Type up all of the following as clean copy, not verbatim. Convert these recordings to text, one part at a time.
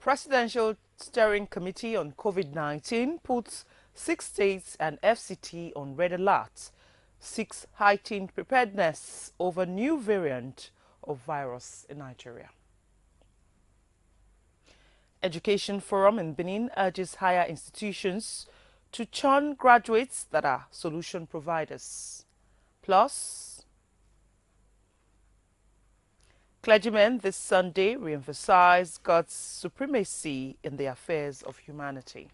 Presidential Steering Committee on COVID-19 puts 6 states and FCT on red alert, seeks heightened preparedness over new variant of virus in Nigeria. Education Forum in Benin urges higher institutions to churn graduates that are solution providers. Plus, clergymen this Sunday re-emphasize God's supremacy in the affairs of humanity.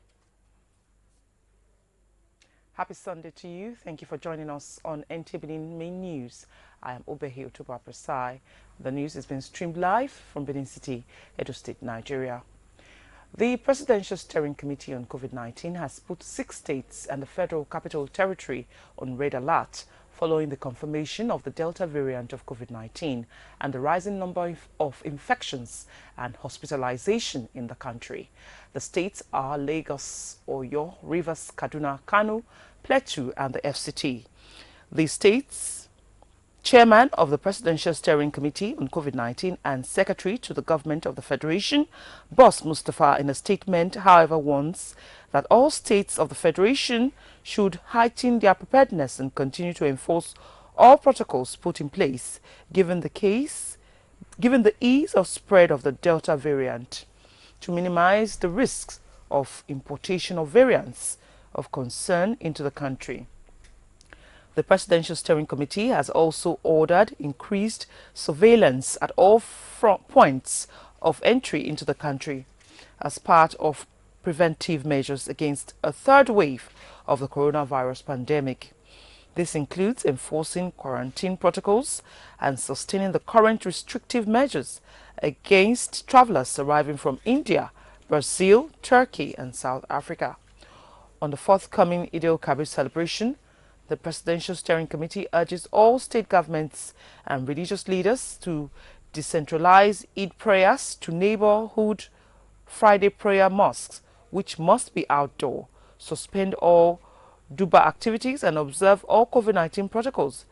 Happy Sunday to you. Thank you for joining us on NT Benin Main News. I am Obehi Otuba Presai. The news is being streamed live from Benin City, Edo State, Nigeria. The Presidential Steering Committee on COVID-19 has put 6 states and the Federal Capital Territory on red alert following the confirmation of the Delta variant of COVID-19 and the rising number of infections and hospitalization in the country. The states are Lagos, Oyo, Rivers, Kaduna, Kano, Plateau and the FCT. The states' Chairman of the Presidential Steering Committee on COVID-19 and Secretary to the Government of the Federation, Boss Mustafa, in a statement, however, warns that all states of the Federation should heighten their preparedness and continue to enforce all protocols put in place, given the ease of spread of the Delta variant, to minimize the risks of importation of variants of concern into the country. The Presidential Steering Committee has also ordered increased surveillance at all points of entry into the country as part of preventive measures against a third wave of the coronavirus pandemic. This includes enforcing quarantine protocols and sustaining the current restrictive measures against travelers arriving from India, Brazil, Turkey and South Africa. On the forthcoming Eid al-Kabir celebration, the Presidential Steering Committee urges all state governments and religious leaders to decentralize Eid prayers to neighborhood Friday prayer mosques, which must be outdoor, suspend all Duba activities and observe all COVID-19 protocols,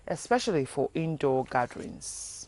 especially for indoor gatherings.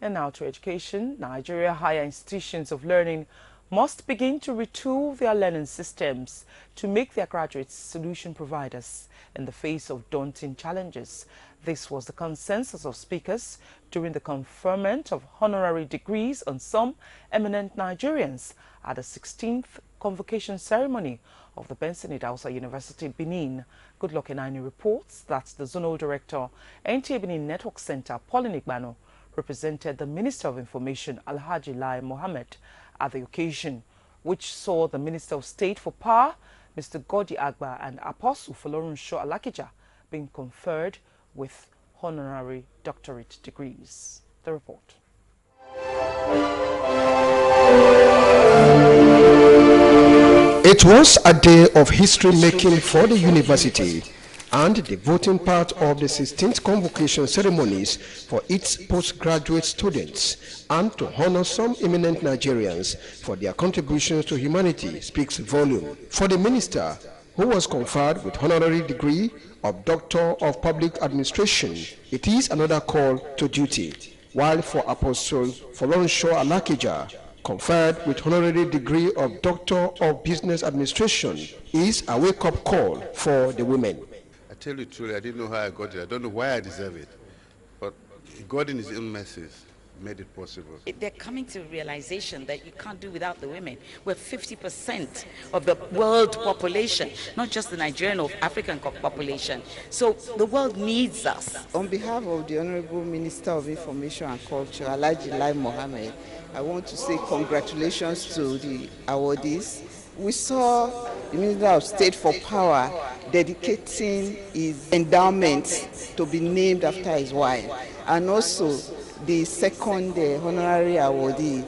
And now to education. Nigeria higher institutions of learning must begin to retool their learning systems to make their graduates solution providers in the face of daunting challenges. This was the consensus of speakers during the conferment of honorary degrees on some eminent Nigerians at the 16th convocation ceremony of the Benson Idausa University, Benin. Goodluck Enani reports that the Zonal Director, NTA Benin Network Center, Pauline Igbano, represented the Minister of Information, Alhaji Lai Mohammed, at the occasion, which saw the Minister of State for Power, Mr. Godi Agba, and Apostle Folorunsho Alakija being conferred with honorary doctorate degrees. The report. It was a day of history-making for the university and the voting part of the 16th convocation ceremonies for its postgraduate students, and to honor some eminent Nigerians for their contributions to humanity speaks volume. For the minister, who was conferred with honorary degree of Doctor of Public Administration, it is another call to duty, while for Apostle Folorunsho Alakija, conferred with honorary degree of Doctor of Business Administration, is a wake-up call for the women. I tell you truly, I didn't know how I got it. I don't know why I deserve it. But God in his own mercies made it possible. They're coming to realization that you can't do without the women. We're 50% of the world population, not just the Nigerian or African population. So the world needs us. On behalf of the Honorable Minister of Information and Culture, Alhaji Lai Mohammed, I want to say congratulations to the awardees. We saw the Minister of State for Power dedicating his endowment to be named after his wife, and also the second honorary awardee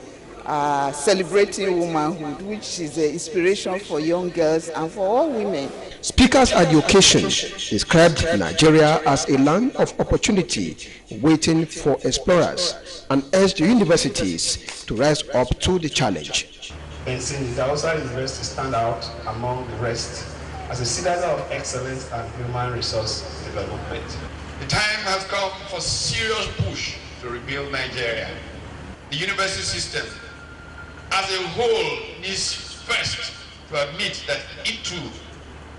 celebrating womanhood, which is an inspiration for young girls and for all women. Speakers at the occasion described Nigeria as a land of opportunity waiting for explorers and urged the universities to rise up to the challenge. Benson Idausa University to stand out among the rest as a citadel of excellence and human resource development. The time has come for serious push to rebuild Nigeria. The university system as a whole needs first to admit that it too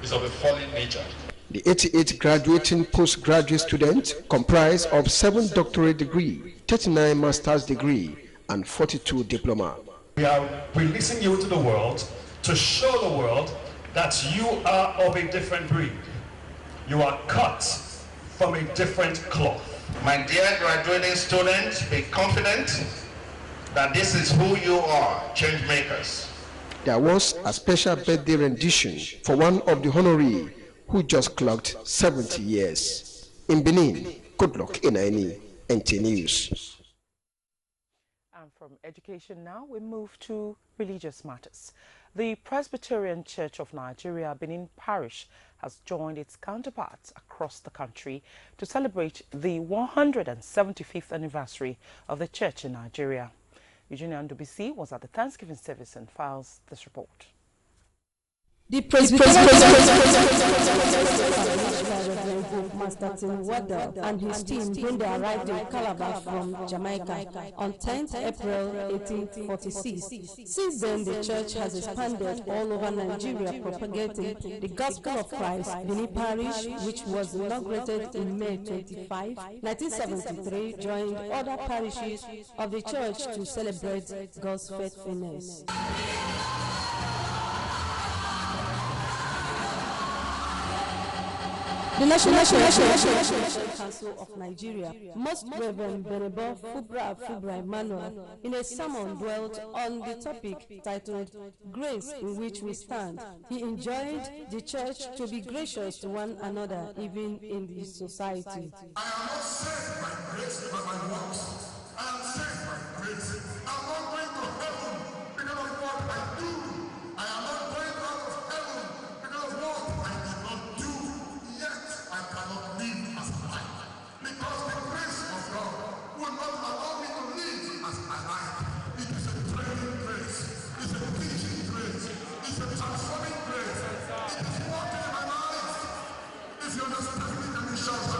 is of a fallen nature. The 88 graduating postgraduate students comprise of 7 doctorate degree, 39 master's degree, and 42 diploma. We are releasing you to the world to show the world that you are of a different breed. You are cut from a different cloth. My dear graduating students, be confident that this is who you are, change makers. There was a special birthday rendition for one of the honorees who just clocked 70 years. In Benin, good luck in any NT News. And from education now, we move to religious matters. The Presbyterian Church of Nigeria, Benin Parish, has joined its counterparts across the country to celebrate the 175th anniversary of the church in Nigeria. Eugenia Ndubisi was at the Thanksgiving service and files this report. The Presbyterian Master Tim Waddell and his team, when they arrived in Calabar from Jamaica on 10th April 1846. Since then, the church has expanded all over Nigeria, propagating the gospel of Christ. Benin Parish, which was inaugurated in May 25, 1973, joined other parishes of the church to celebrate God's faithfulness. The National Council of Nigeria, Most Reverend Benebo Fubra Emmanuel, in a sermon dwelt on the topic titled Grace in Which We Stand. He enjoined the church to be gracious to one another, even in the society. I am not saved by grace by my works. I am saved by grace. I'm not going to heaven because of what I do. I am not going out of heaven because of what I did not do. I cannot live as I like, because the grace of God will not allow me to live as I like. It is a training grace, it's a teaching grace, it's a transforming grace. It is working in my life. If you understand it, can you shout?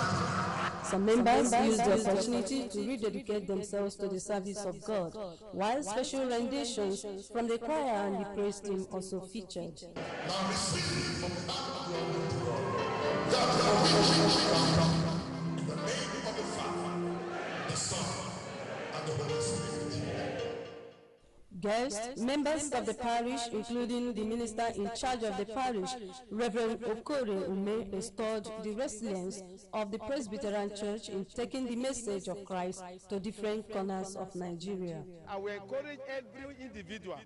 Some members used the opportunity to rededicate themselves to the service of God, while special renditions from the choir and the praise team also featured. Now receive from the hand of your that the name of the Father, the Son, and the Holy Spirit. Guests, members of the parish, including the minister in charge of the parish, Reverend Okore Ume, restored the resilience of the Presbyterian Church in taking the message of Christ to different corners of Nigeria. I will encourage every individual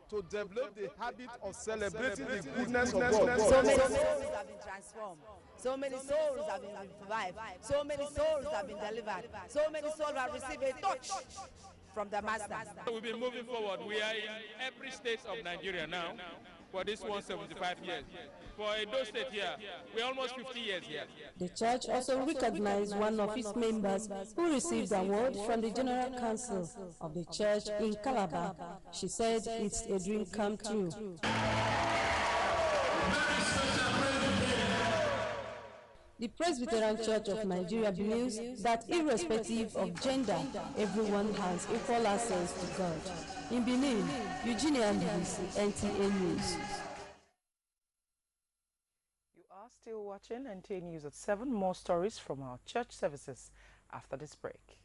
to develop the habit of celebrating the goodness of God. So many souls have been transformed. So many souls have been revived. So many souls have been delivered. So many souls have received a touch from the Master. We've been moving forward. We are in every state of Nigeria now for this 175 years. For Edo State here, we're almost 50 years here. The church also recognized one of its members who received the award from the General Council of the church in Calabar. She said it's a dream come true. The Presbyterian Church of Nigeria believes that irrespective of gender, everyone has equal access to God. In Benin, Eugenia Ndubisi, NTA News. You are still watching NTA News at 7. More stories from our church services after this break.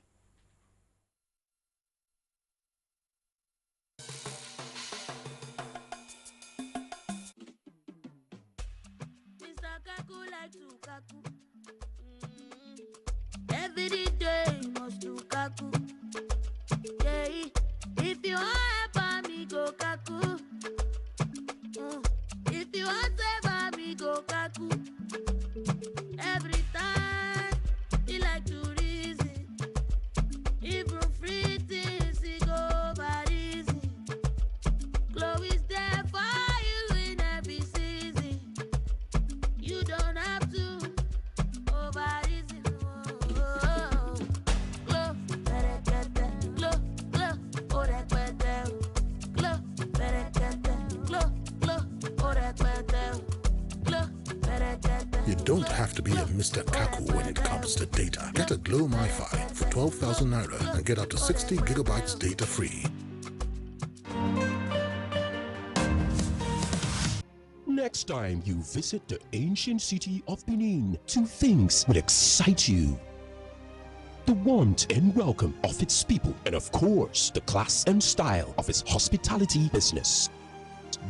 Every day must do kaku. Yeah, if you want me go kaku. If you want me go kaku. Every time you like to reason. Even free things you go bad easy. Glow is there for you in every season. You don't have to over easy. You don't have to be a Mr. Kaku when it comes to data. Get a Glow MiFi for 12,000 Naira and get up to 60 gigabytes data free. next time you visit the ancient city of Benin, two things will excite you: the warmth and welcome of its people, and of course, the class and style of its hospitality business.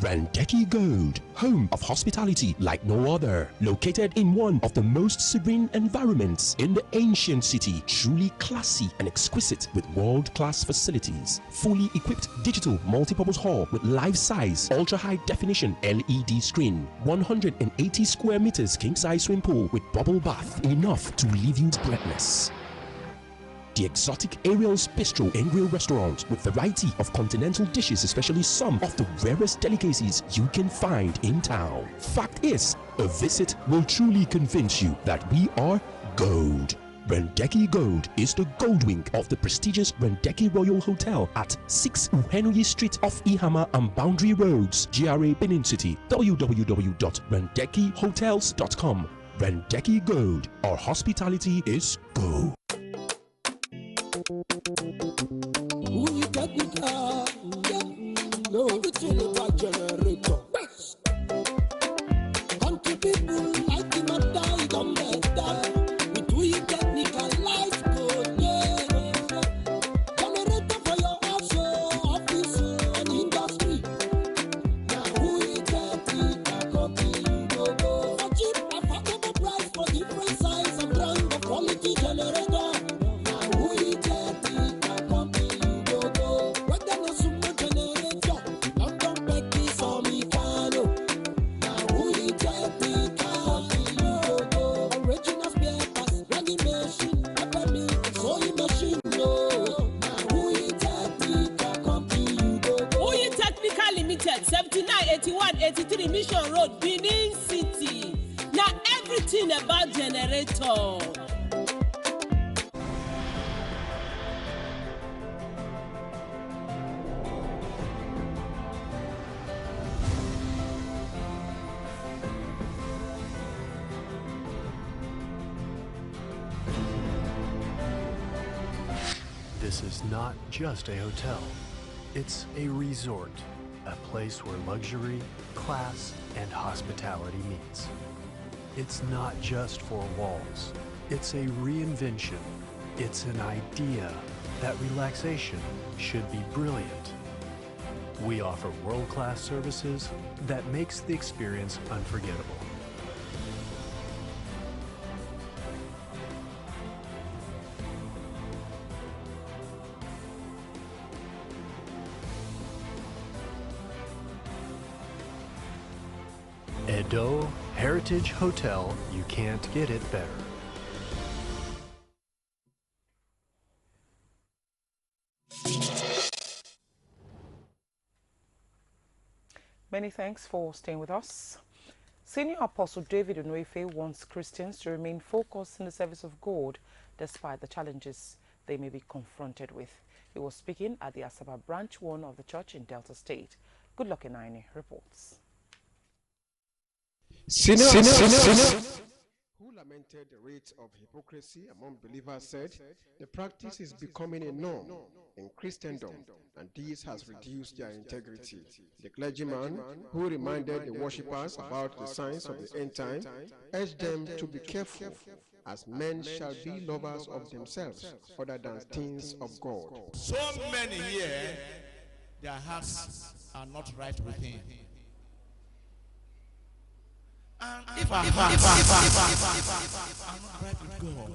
Randeki Gold, home of hospitality like no other, located in one of the most serene environments in the ancient city, truly classy and exquisite with world-class facilities, fully equipped digital multipurpose hall with life-size, ultra-high definition LED screen, 180 square meters king-size swimming pool with bubble bath, enough to leave you breathless. The exotic Ariel's Bistro and Grill restaurant with variety of continental dishes, especially some of the rarest delicacies you can find in town. Fact is, a visit will truly convince you that we are gold. Randeki Gold is the gold wing of the prestigious Randeki Royal Hotel at 6 Uhenui Street off Ihama and Boundary Roads, GRA Benin City. www.randekihotels.com. Randeki Gold, our hospitality is gold. Who you technical? Yeah. No, it's all about generator. Country people like him and die, don't let that. We do you technical life good, yeah. Generator for your house, office, and industry. Now who you technical company you go go? For cheap, affordable price for different size and brand of quality generator. Limited, 798183 Mission Road, Benin City. Now everything about generator. This is not just a hotel. It's a resort. A place where luxury, class, and hospitality meets. It's not just four walls. It's a reinvention. It's an idea that relaxation should be brilliant. We offer world-class services that makes the experience unforgettable. Edo Heritage Hotel, you can't get it better. Many thanks for staying with us. Senior Apostle David Onwefe wants Christians to remain focused in the service of God despite the challenges they may be confronted with. He was speaking at the Asaba Branch 1 of the church in Delta State. Goodluck Inaini reports. Who lamented the rate of hypocrisy among believers said the practice is becoming a norm in Christendom and this has reduced their integrity. The clergyman, who reminded the worshippers about the signs of the end time, urged them to be careful, as men shall be lovers of themselves other than things of God. So many here, their hearts are not right with him. And if I'm not right with God,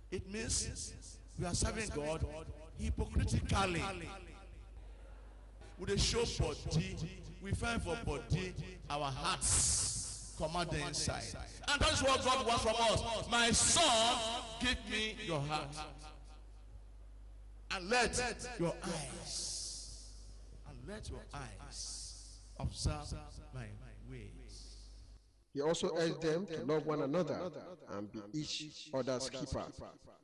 it means we are serving God hypocritically. With a show body, we find for body, our hearts command the inside. And that's what God wants from us. My son, give me your heart. And let your eyes observe my ways. He also urged them to love one another and be each other's keeper.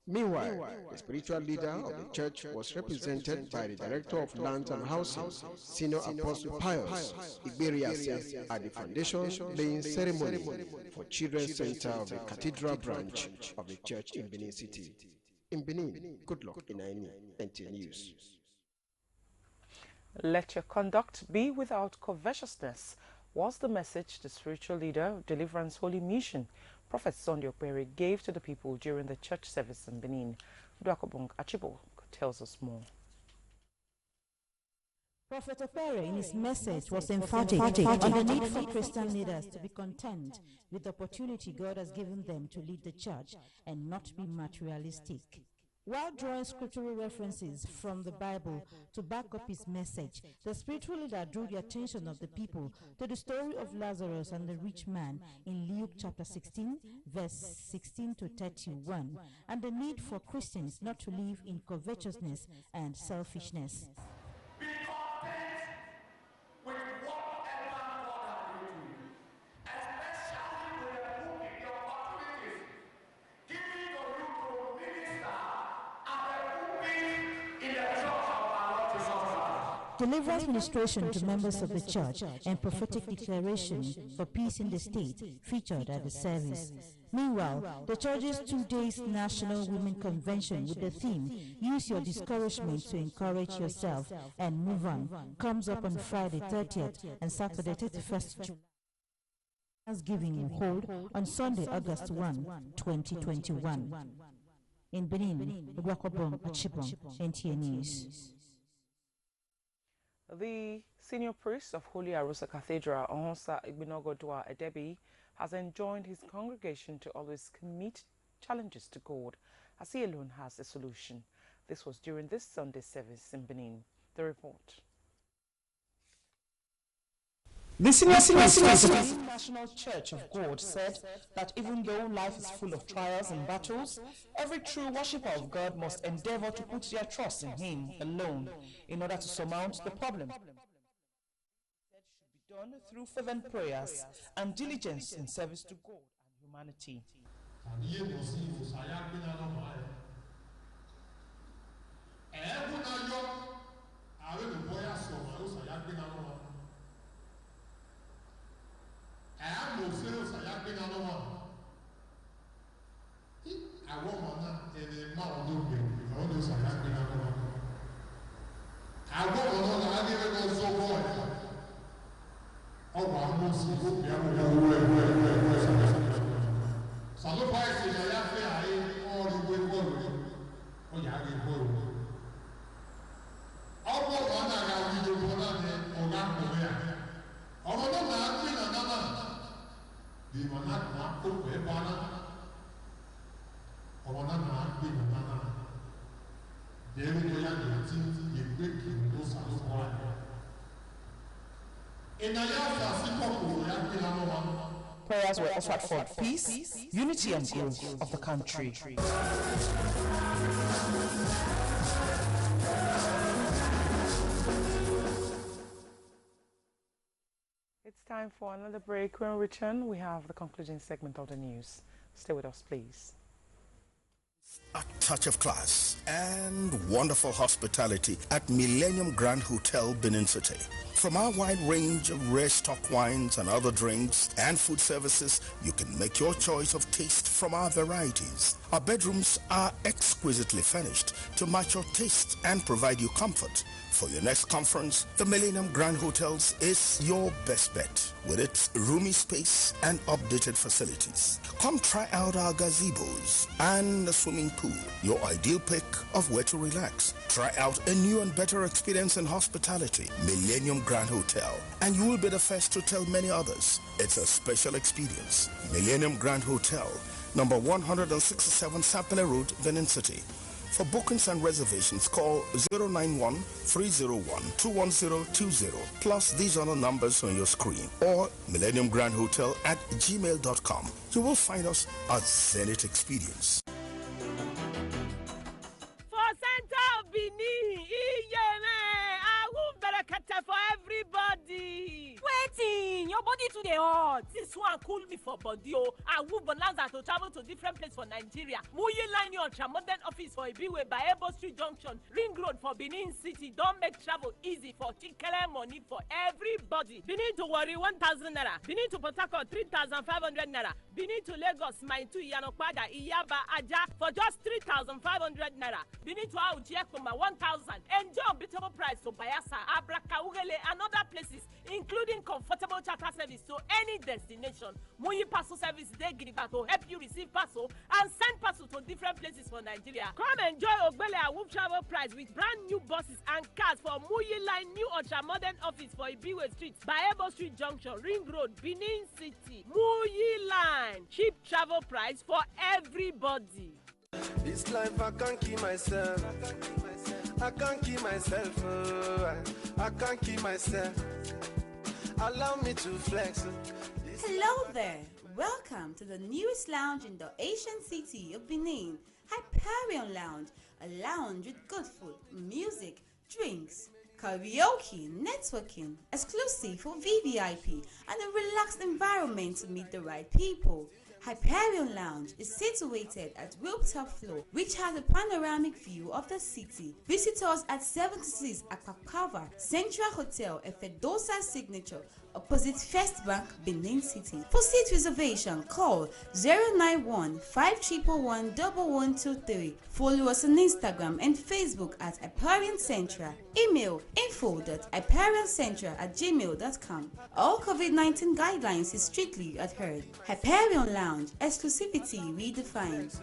Meanwhile, the spiritual leader of the church was represented by the Director of Lands and Housing, Senior Apostle Pius Iberiase, at the foundation laying ceremony for Children's Center of the Cathedral Branch of the church in Benin City. In Benin, Goodluck Inaini, NT News. Let your conduct be without covetousness. was the message the spiritual leader of Deliverance Holy Mission, Prophet Sunday Okpere, gave to the people during the church service in Benin. Duakobong Achibo tells us more. Prophet Okpere in his message was emphatic on the need for Christian leaders to be content with the opportunity God has given them to lead the church and not be materialistic. While drawing scriptural references from the Bible to back up his message, the spiritual leader drew the attention of the people to the story of Lazarus and the rich man in Luke chapter 16, verse 16 to 31, and the need for Christians not to live in covetousness and selfishness. Deliverance ministration to members of the church and prophetic declaration for peace in the state featured at the service. Meanwhile, the church's 2 days National Women Convention with the theme "Use Your Discouragement to Encourage Yourself and Move On" comes up on Friday 30th and Saturday 31st July. Thanksgiving will hold on Sunday, August 1, 2021. In Benin, Duakobong Achibo, NTA News. The senior priest of Holy Arosa Cathedral, Onhosa Igbinogodwa Edebi, has enjoined his congregation to always commit challenges to God, as he alone has a solution. This was during this Sunday service in Benin. The report. The senior priest of the National Church of God said that even though life is full of trials and battles, every true worshipper of God must endeavor to put their trust in Him alone in order to surmount the problem. It should be done through fervent prayers and diligence in service to God and humanity. Prayers were offered for peace, unity and growth of the country. It's time for another break. When we return, we have the concluding segment of the news. Stay with us, please. A touch of class and wonderful hospitality at Millennium Grand Hotel, Benin City. From our wide range of rare stock wines and other drinks and food services, you can make your choice of taste from our varieties. Our bedrooms are exquisitely furnished to match your taste and provide you comfort. For your next conference, the Millennium Grand Hotels is your best bet with its roomy space and updated facilities. Come try out our gazebos and the swimming pool, your ideal pick of where to relax. Try out a new and better experience in hospitality, Millennium Grand Hotel, and you will be the first to tell many others. It's a special experience. Millennium Grand Hotel, number 167 Sapele Road, Benin City. For bookings and reservations, call 091-301-21020, plus these other numbers on your screen, or millenniumgrandhotel@gmail.com. You will find us at Zenith Experience. For Center of Benin, I will better for everybody. Waiting, your body too dey hot. This one cool me for body o. I move bonanza to travel to different places for Nigeria. Muyi line ultra modern office for Ibiwe by Ebo Street Junction, Ring Road for Benin City. Don't make travel easy for Chinkele money for everybody. Benin to Warri 1,000 naira. Benin to Port Harcourt 3,500 naira. Benin to Lagos Mine to Yanokpada Iyaba Aja for just 3,500 naira. Benin to Auchi Ekpoma 1,000. Enjoy unbeatable price to Bayelsa, Abraka, Ugele and other places, including comfortable charter service to any destination. Muyi parcel service dey gidigba to help you receive parcel and send parcel to different places for Nigeria. Come enjoy Ogbele Awoof travel price with brand new buses and cars for Muyi line new ultra modern office for Ibiwe Street, Bayebo Street Junction, Ring Road, Benin City. Muyi line, cheap travel price for everybody. This life I can't keep myself. I can't keep myself. I can't keep myself. Allow me to flex. Hello there. Welcome to the newest lounge in the ancient city of Benin, Hyperion Lounge, a lounge with good food, music, drinks, karaoke, networking, exclusive for VVIP, and a relaxed environment to meet the right people. Hyperion Lounge is situated at Wiltop Floor, which has a panoramic view of the city. Visit us at 76 Akpakava Central Hotel, Efedosa Signature, opposite First Bank, Benin City. For seat reservation, call 091-5111-1123. Follow us on Instagram and Facebook at Hyperion Central. Email info@hyperioncentral@gmail.com. All COVID-19 guidelines is strictly adhered. Hyperion Lounge, exclusivity redefined.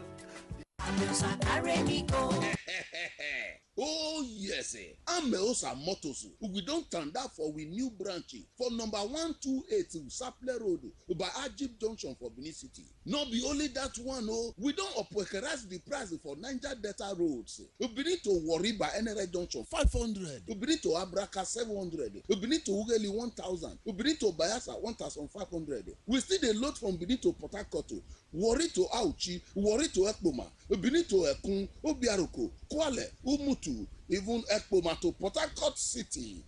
Oh yes, Ameosa Motors. We don't turn that for we new branch for number 128 Saple Road by Ajib Junction for Benin City. Not be only that one, oh, we don't upwekerize the price for Niger Delta roads. We need to worry by NRA Junction 500. We need to Abraka 700. We need to Ugeli 1,000. We need to Bayasa 1,500. We still the load from Benin to Port Harcourt. Worry to Auchi, worry to Ekboma, Benito Ekun, Obiaruko, Kwale, Umutu, even Ekboma to Port Harcourt City.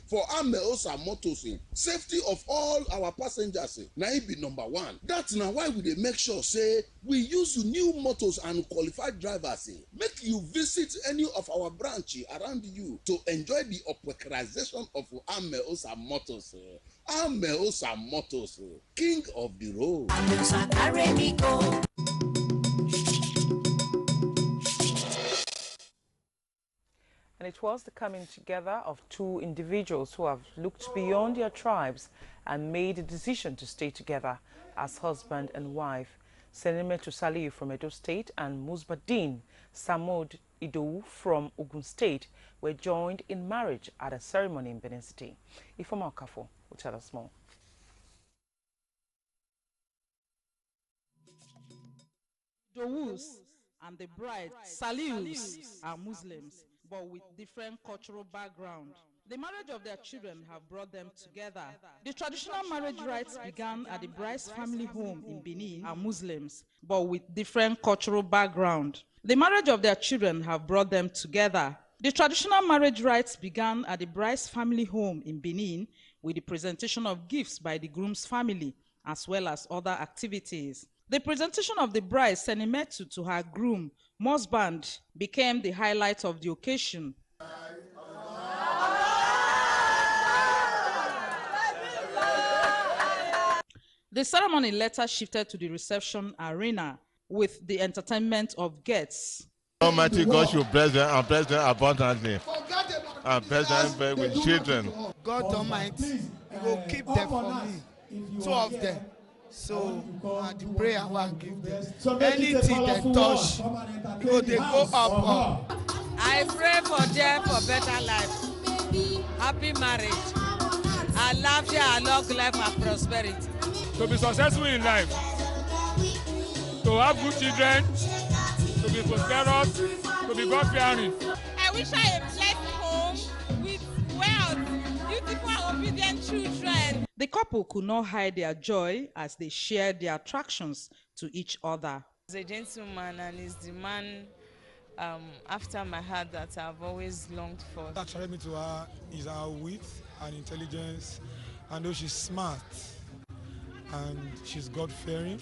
For Ameosa Motors, safety of all our passengers, now it be number one. That's now why we dey make sure say we use new motors and qualified drivers. Make you visit any of our branch around you to enjoy the operationalization of Ameosa Motors. Ameosa Motors, king of the road. And it was the coming together of two individuals who have looked beyond their tribes and made a decision to stay together as husband and wife. Senemetu Saliu from Edo State and Musbadin Samod Idou from Ogun State were joined in marriage at a ceremony in Benin City. Ifeoma Okafo will tell us more. Dowus and the bride Salius are Muslims, but with different cultural background. The marriage of their children have brought them together. The traditional marriage rites began at the bride's family home in Benin are Muslims, but with different cultural background. The marriage of their children have brought them together. The traditional marriage rites began at the bride's family home in Benin with the presentation of gifts by the groom's family, as well as other activities. The presentation of the bride Senemetu to her groom, Mosband, became the highlight of the occasion. The ceremony later shifted to the reception arena with the entertainment of guests. Almighty God should bless them and bless them abundantly and bless them with children. God Almighty, He will keep them for me, two of them. So the prayer will give them. Anything they touch, they go up. I pray for them for better life, happy marriage, and laughter, and long life and prosperity. To be successful in life, to have good children, to be prosperous, to be God-fearing. I wish I had a blessed home with wealth, beautiful and obedient children. The couple could not hide their joy as they shared their attractions to each other. He's a gentleman and he's the man after my heart that I've always longed for. That attracted me to her is her wit and intelligence I know she's smart, and she's God-fearing,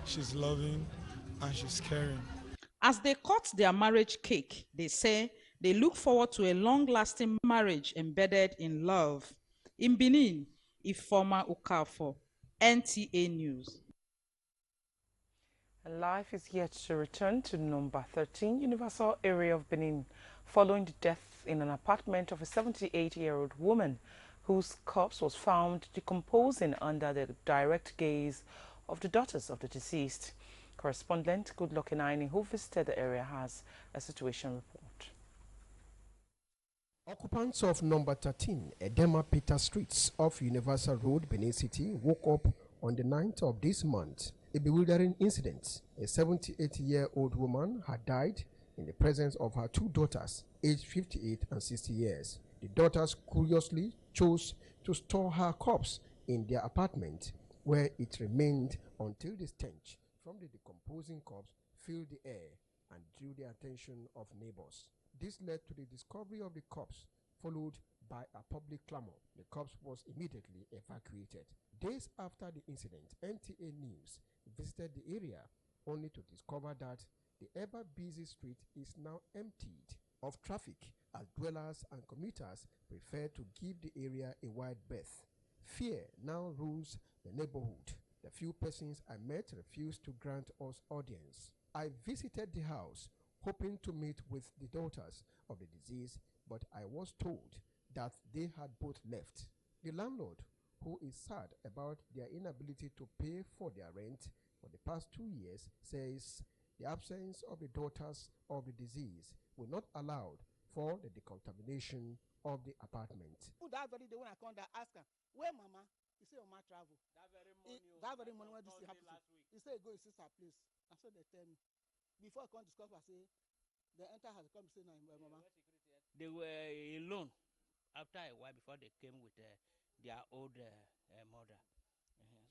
she's loving, and she's caring. As they cut their marriage cake, they say they look forward to a long-lasting marriage embedded in love. In Benin, Ifoma Ukafo, NTA News. And life is yet to return to number 13 Universal area of Benin following the death in an apartment of a 78-year-old woman whose corpse was found decomposing under the direct gaze of the daughters of the deceased. Correspondent Goodluck Inaini, who visited the area, has a situation report. Occupants of number 13 Edema Peter Streets off Universal Road, Benin City, woke up on the 9th of this month. A bewildering incident. A 78-year-old woman had died in the presence of her two daughters, aged 58 and 60 years. The daughters curiously chose to store her corpse in their apartment, where it remained until the stench from the decomposing corpse filled the air and drew the attention of neighbors. This led to the discovery of the corpse, followed by a public clamor. The corpse was immediately evacuated. Days after the incident, NTA News visited the area only to discover that the ever-busy street is now emptied of traffic as dwellers and commuters prefer to give the area a wide berth. Fear now rules the neighborhood. The few persons I met refused to grant us audience. I visited the house hoping to meet with the daughters of the deceased, but I was told that they had both left. The landlord, who is sad about their inability to pay for their rent for the past 2 years, says the absence of the daughters of the deceased will not allow for the decontamination of the apartment. That very day when I come there, ask her, where mama? He say, Oma travel. That very morning when this thing happened, he say, go his sister place. And so they tell me. Before I come discover, I say, they enter has come say, no, mama. They were alone after a while before they came with their old mother.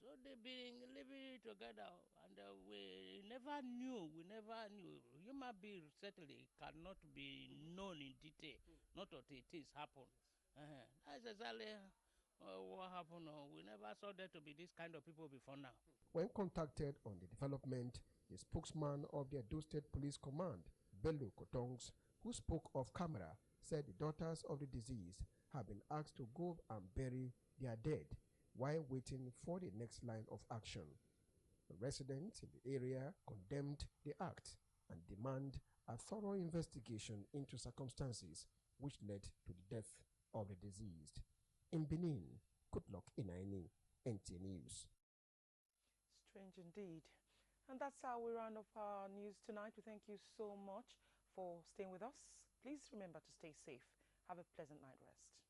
So they've been living together, and we never knew. Human being certainly cannot be known in detail, not until things happen. That's exactly what happened. We never saw there to be this kind of people before now. When contacted on the development, the spokesman of the Edo State Police Command, Bello Kotongs, who spoke off camera, said the daughters of the deceased have been asked to go and bury their dead while waiting for the next line of action. The residents in the area condemned the act and demand a thorough investigation into circumstances which led to the death of the deceased. In Benin, Goodluck Inaini, NT News. Strange indeed. And that's how we round up our news tonight. We thank you so much for staying with us. Please remember to stay safe. Have a pleasant night rest.